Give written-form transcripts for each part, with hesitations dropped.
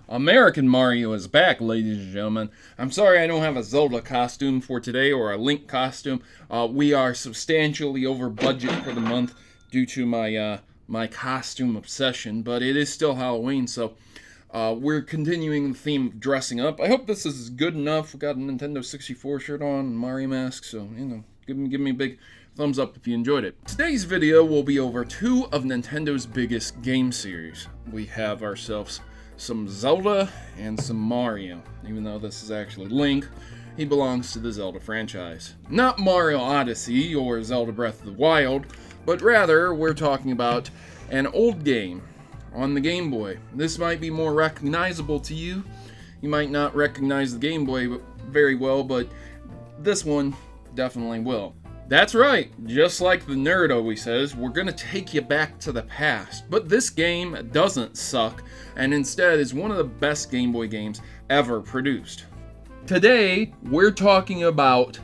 American Mario is back, ladies and gentlemen. I'm sorry I don't have a Zelda costume for today or a Link costume. We are substantially over budget for the month due to my costume obsession, but it is still Halloween, so we're continuing the theme of dressing up. I hope this is good enough. We got a Nintendo 64 shirt on and Mario mask, so give me a big thumbs up if you enjoyed it. Today's video will be over two of Nintendo's biggest game series. We have ourselves some Zelda and some Mario. Even though this is actually Link, he belongs to the Zelda franchise. Not Mario Odyssey or Zelda Breath of the Wild, but rather we're talking about an old game on the Game Boy. This might be more recognizable to you. You might not recognize the Game Boy very well, but this one definitely will. That's right, just like the nerd always says, we're gonna take you back to the past. But this game doesn't suck, and instead is one of the best Game Boy games ever produced. Today, we're talking about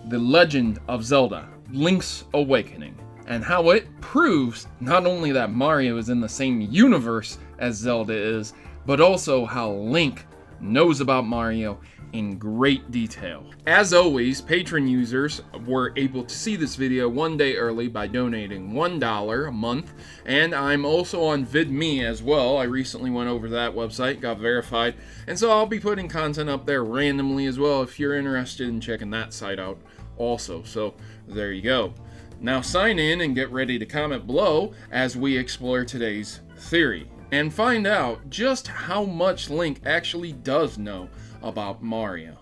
The Legend of Zelda, Link's Awakening, and how it proves not only that Mario is in the same universe as Zelda is, but also how Link knows about Mario in great detail. As always, patron users were able to see this video one day early by donating $1 a month, and I'm also on Vidme as well. I recently went over to that website, got verified, and so I'll be putting content up there randomly as well if you're interested in checking that site out also. So there you go. Now sign in and get ready to comment below as we explore today's theory and find out just how much Link actually does know about Mario.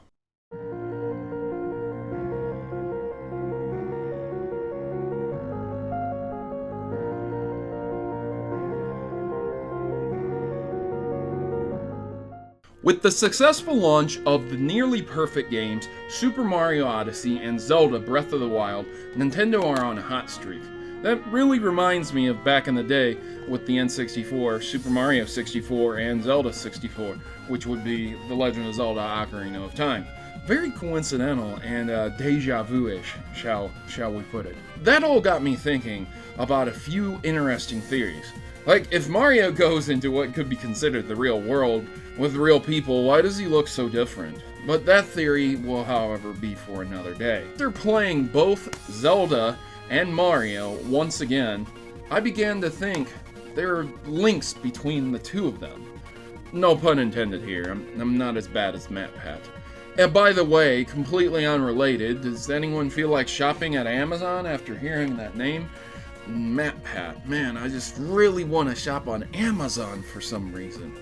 With the successful launch of the nearly perfect games Super Mario Odyssey and Zelda Breath of the Wild, Nintendo are on a hot streak. That really reminds me of back in the day with the N64, Super Mario 64, and Zelda 64, which would be The Legend of Zelda Ocarina of Time. Very coincidental and deja vu-ish, shall we put it. That all got me thinking about a few interesting theories. Like, if Mario goes into what could be considered the real world with real people, why does he look so different? But that theory will, however, be for another day. After playing both Zelda and Mario once again, I began to think there are links between the two of them. No pun intended here, I'm not as bad as MatPat. And by the way, completely unrelated, does anyone feel like shopping at Amazon after hearing that name? MatPat, man, I just really want to shop on Amazon for some reason.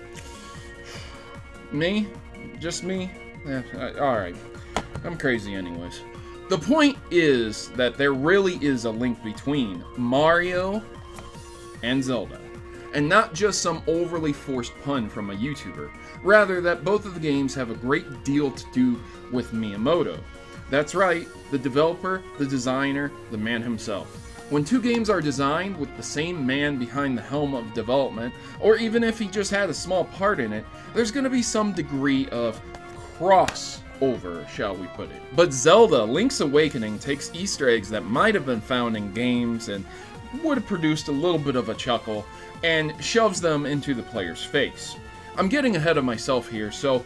Me? Just me? Alright, I'm crazy anyways. The point is that there really is a link between Mario and Zelda, and not just some overly forced pun from a YouTuber, rather that both of the games have a great deal to do with Miyamoto. That's right, the developer, the designer, the man himself. When two games are designed with the same man behind the helm of development, or even if he just had a small part in it, there's going to be some degree of crossover, shall we put it. But Zelda Link's Awakening takes Easter eggs that might have been found in games and would have produced a little bit of a chuckle and shoves them into the player's face. I'm getting ahead of myself here, so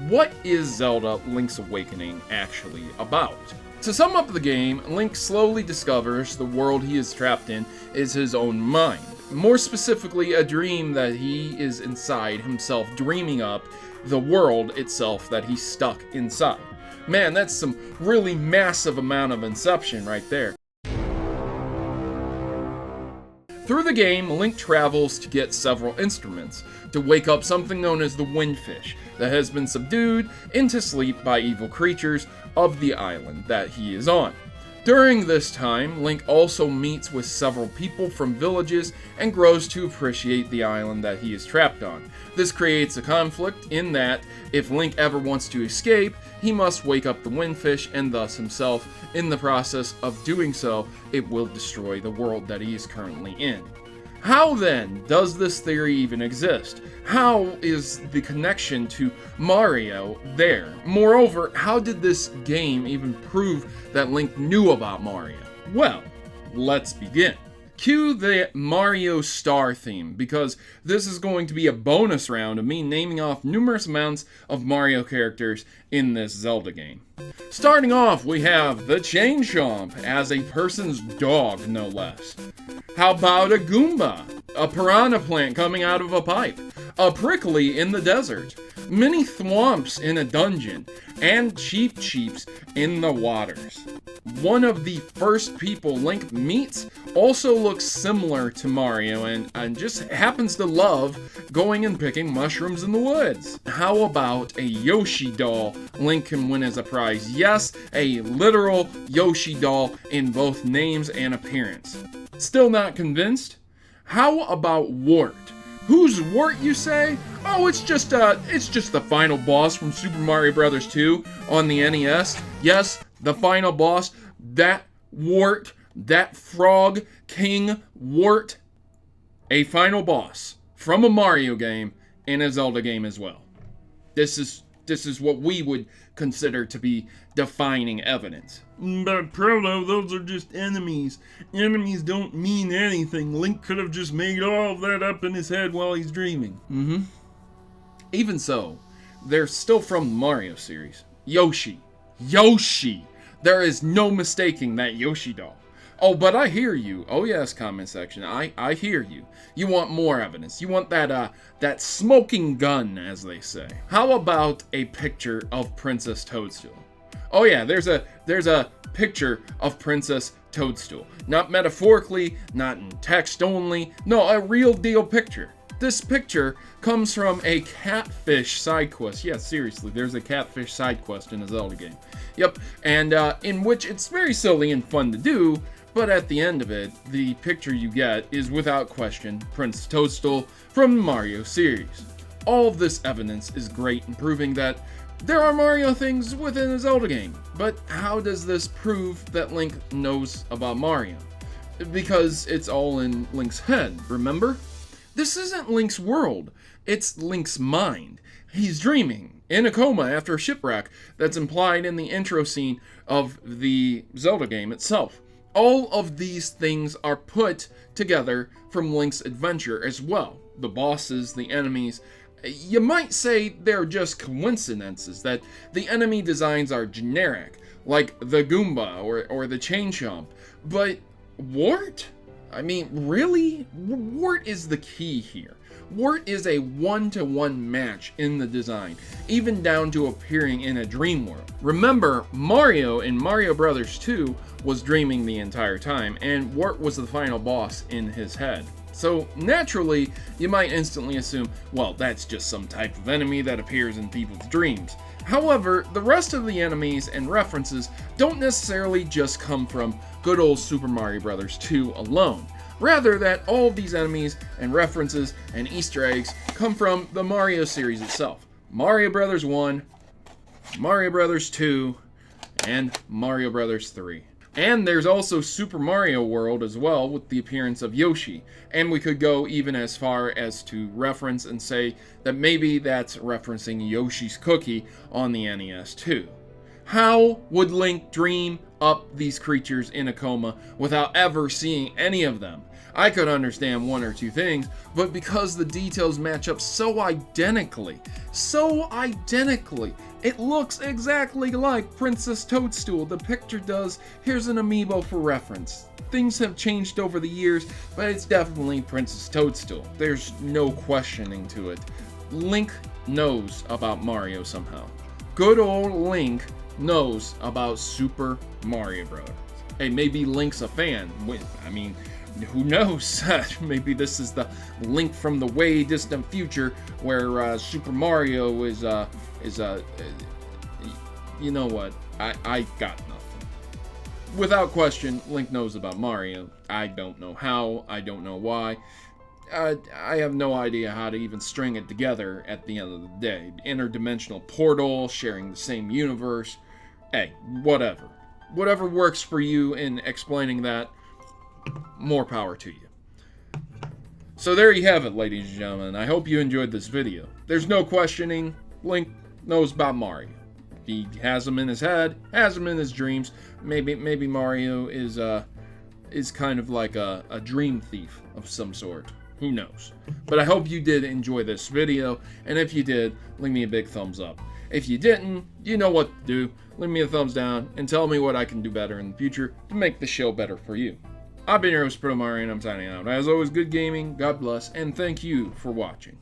what is Zelda Link's Awakening actually about? To sum up the game, Link slowly discovers the world he is trapped in is his own mind. More specifically, a dream that he is inside himself, dreaming up the world itself that he's stuck inside. Man, that's some really massive amount of inception right there. Through the game, Link travels to get several instruments to wake up something known as the Windfish that has been subdued into sleep by evil creatures of the island that he is on. During this time, Link also meets with several people from villages and grows to appreciate the island that he is trapped on. This creates a conflict in that if Link ever wants to escape, he must wake up the Windfish and thus himself. In the process of doing so, it will destroy the world that he is currently in. How then does this theory even exist? How is the connection to Mario there? Moreover, how did this game even prove that Link knew about Mario? Well, let's begin. Cue the Mario Star theme, because this is going to be a bonus round of me naming off numerous amounts of Mario characters in this Zelda game. Starting off, we have the Chain Chomp as a person's dog, no less. How about a Goomba, a piranha plant coming out of a pipe, a Prickly in the desert, mini Thwomps in a dungeon, and Cheep Cheeps in the waters. One of the first people Link meets also looks similar to Mario and just happens to love going and picking mushrooms in the woods. How about a Yoshi doll Link can win as a prize? Yes, a literal Yoshi doll in both names and appearance. Still not convinced? How about Wart? Who's Wart, you say? Oh, it's just the final boss from Super Mario Bros. 2 on the NES. Yes, the final boss. That Wart, that frog king Wart, a final boss from a Mario game in a Zelda game as well. This is what we would consider to be defining evidence. But Proto, those are just enemies. Enemies don't mean anything. Link could have just made all of that up in his head while he's dreaming. Even so, they're still from the Mario series. Yoshi. There is no mistaking that Yoshi doll. Oh, but I hear you. Oh yes, comment section. I hear you. You want more evidence. You want that smoking gun, as they say. How about a picture of Princess Toadstool? Oh yeah, there's a picture of Princess Toadstool. Not metaphorically, not in text only. No, a real deal picture. This picture comes from a catfish side quest. Yeah, seriously, there's a catfish side quest in a Zelda game. Yep, and in which it's very silly and fun to do, but at the end of it, the picture you get is without question Princess Toadstool from the Mario series. All of this evidence is great in proving that there are Mario things within a Zelda game, but how does this prove that Link knows about Mario? Because it's all in Link's head, remember? This isn't Link's world, it's Link's mind. He's dreaming, in a coma after a shipwreck that's implied in the intro scene of the Zelda game itself. All of these things are put together from Link's adventure as well. The bosses, the enemies. You might say they're just coincidences, that the enemy designs are generic, like the Goomba or the Chain Chomp. But Wart? I mean, really? Wart is the key here. Wart is a one-to-one match in the design, even down to appearing in a dream world. Remember, Mario in Mario Bros. 2 was dreaming the entire time, and Wart was the final boss in his head. So, naturally, you might instantly assume, well, that's just some type of enemy that appears in people's dreams. However, the rest of the enemies and references don't necessarily just come from good old Super Mario Bros. 2 alone. Rather, that all of these enemies and references and Easter eggs come from the Mario series itself. Mario Bros. 1, Mario Bros. 2, and Mario Bros. 3. And there's also Super Mario World as well, with the appearance of Yoshi. And we could go even as far as to reference and say that maybe that's referencing Yoshi's Cookie on the NES too. How would Link dream up these creatures in a coma without ever seeing any of them? I could understand one or two things, but because the details match up so identically, it looks exactly like Princess Toadstool. The picture does. Here's an amiibo for reference. Things have changed over the years, but it's definitely Princess Toadstool. There's no questioning to it. Link knows about Mario somehow. Good old Link knows about Super Mario Bros. Hey, maybe Link's a fan. I mean, who knows? Maybe this is the Link from the way distant future where Super Mario is you know what? I got nothing. Without question, Link knows about Mario. I don't know how. I don't know why. I have no idea how to even string it together at the end of the day. Interdimensional portal, sharing the same universe. Hey, whatever. Whatever works for you in explaining that, more power to you. So there you have it, ladies and gentlemen. I hope you enjoyed this video. There's no questioning. Link knows about Mario. He has him in his head, has him in his dreams. Maybe Mario is is kind of like a dream thief of some sort. Who knows? But I hope you did enjoy this video, and if you did, leave me a big thumbs up. If you didn't, you know what to do. Leave me a thumbs down and tell me what I can do better in the future to make the show better for you. I've been your host, Protomario, and I'm signing out. As always, good gaming, God bless, and thank you for watching.